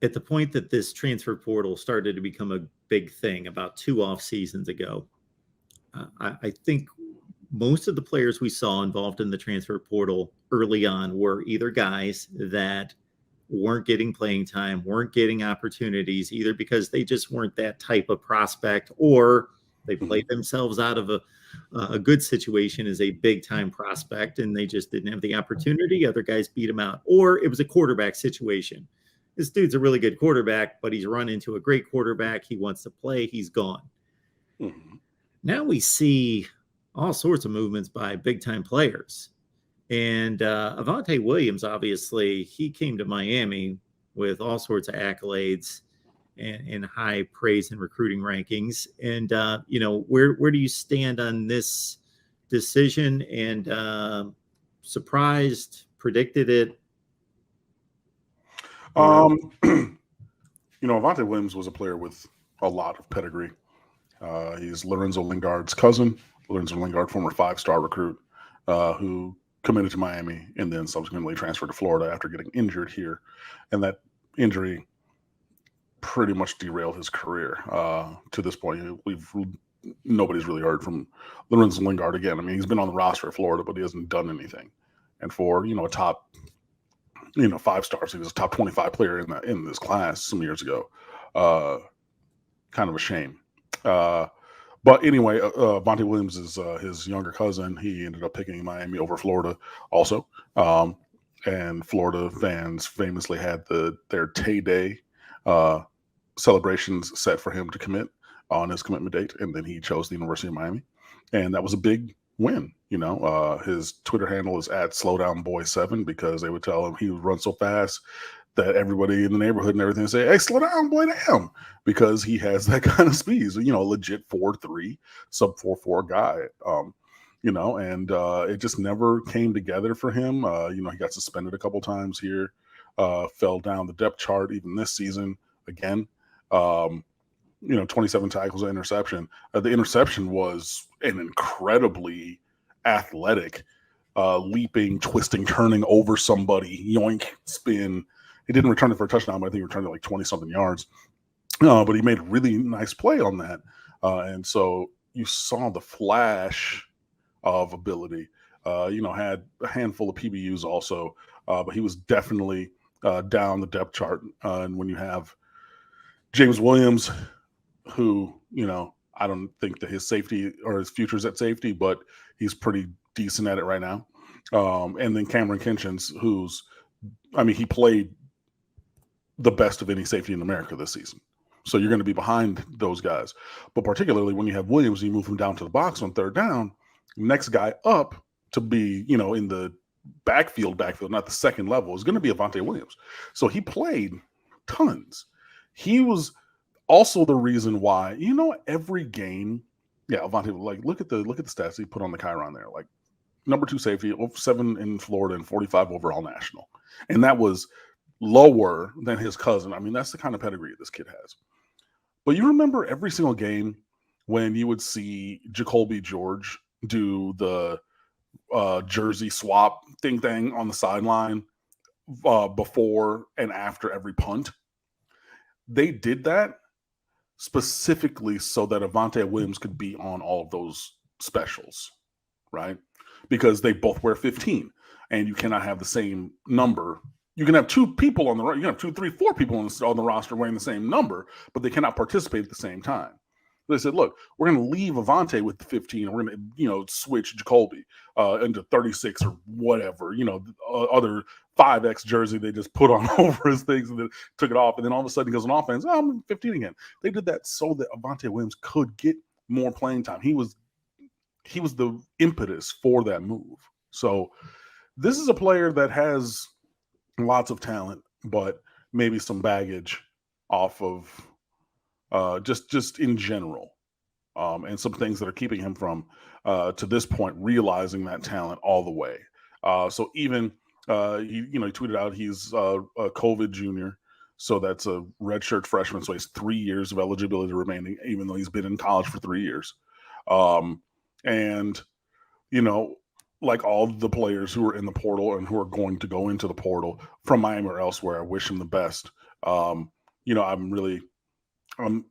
at the point that this transfer portal started to become a big thing about 2 off seasons ago, I think most of the players we saw involved in the transfer portal early on were either guys that weren't getting playing time, weren't getting opportunities, either because they just weren't that type of prospect, or they played themselves out of a good situation as a big time prospect and they just didn't have the opportunity. Other guys beat them out, or it was a quarterback situation. This dude's a really good quarterback, but he's run into a great quarterback. He wants to play. He's gone. Mm-hmm. Now we see all sorts of movements by big time players. And Avantae Williams, obviously, he came to Miami with all sorts of accolades and high praise and recruiting rankings. And, where do you stand on this decision? And surprised, predicted it? Avantae Williams was a player with a lot of pedigree. He's Lorenzo Lingard's cousin. Lorenzo Lingard, former 5-star recruit, who committed to Miami and then subsequently transferred to Florida after getting injured here. And that injury pretty much derailed his career to this point. Nobody's really heard from Lorenzo Lingard again. I mean, he's been on the roster at Florida, but he hasn't done anything. And for, a top, 5 stars, he was a top 25 player in this class some years ago. Kind of a shame. But anyway, Avantae Williams is his younger cousin. He ended up picking Miami over Florida also. And Florida fans famously had their Tay Day celebrations set for him to commit on his commitment date. And then he chose the University of Miami. And that was a big win. His Twitter handle is @slowdownboy7 because they would tell him he would run so fast that everybody in the neighborhood and everything say, "Hey, slow down, boy, damn," because he has that kind of speed. So, legit 4.3, sub 4.4 guy. And it just never came together for him. He got suspended a couple times here, fell down the depth chart even this season again. 27 tackles, an interception. The interception was an incredibly athletic, leaping, twisting, turning over somebody, yoink, spin. He didn't return it for a touchdown, but I think he returned it like 20-something yards. But he made a really nice play on that. And so you saw the flash of ability. Had a handful of PBUs also, but he was definitely down the depth chart. And when you have James Williams, who, I don't think that his safety or his future is at safety, but he's pretty decent at it right now. And then Cameron Kinchins, he played the best of any safety in America this season. So you're going to be behind those guys. But particularly when you have Williams, you move him down to the box on third down, next guy up to be, in the backfield, not the second level, is going to be Avantae Williams. So he played tons. He was also the reason why, every game, Avantae, look at the stats he put on the Chiron there, like number 2 safety, 7 in Florida and 45 overall national. And that was lower than his cousin. I mean, that's the kind of pedigree this kid has. But you remember every single game when you would see Jacoby George do the jersey swap thing on the sideline before and after every punt. They did that specifically so that Avantae Williams could be on all of those specials, right? Because they both wear 15, and you cannot have the same number. You can have 2 people on the you can have 2, 3, 4 people on the roster wearing the same number, but they cannot participate at the same time. They said, look, we're going to leave Avantae with the 15, and we're going to, switch Jacoby into 36 or whatever, other 5X jersey they just put on over his things and then took it off. And then all of a sudden he goes on offense, I'm 15 again. They did that so that Avantae Williams could get more playing time. He was the impetus for that move. So this is a player that has lots of talent, but maybe some baggage off of just in general, and some things that are keeping him from to this point realizing that talent all the way. So even he tweeted out he's a COVID junior, so that's a redshirt freshman. So he has 3 years of eligibility remaining, even though he's been in college for 3 years. And like all the players who are in the portal and who are going to go into the portal from Miami or elsewhere, I wish him the best. I'm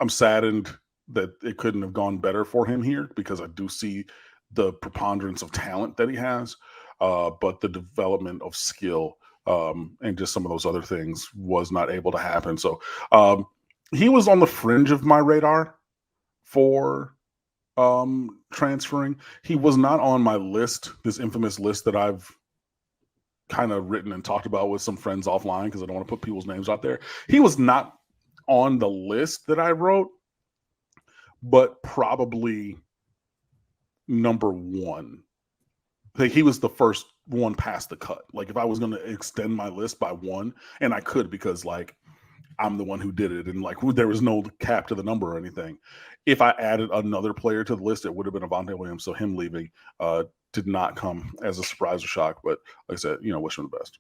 saddened that it couldn't have gone better for him here, because I do see the preponderance of talent that he has, but the development of skill, and just some of those other things was not able to happen. So he was on the fringe of my radar for transferring. He was not on my list, this infamous list that I've kind of written and talked about with some friends offline, because I don't want to put people's names out there. He was not on the list that I wrote, but probably number one. Like, he was the first one past the cut. Like, if I was going to extend my list by one, and I could, because like I'm the one who did it, and like there was no cap to the number or anything. If I added another player to the list, it would have been Avantae Williams. So him leaving did not come as a surprise or shock. But like I said, wish him the best.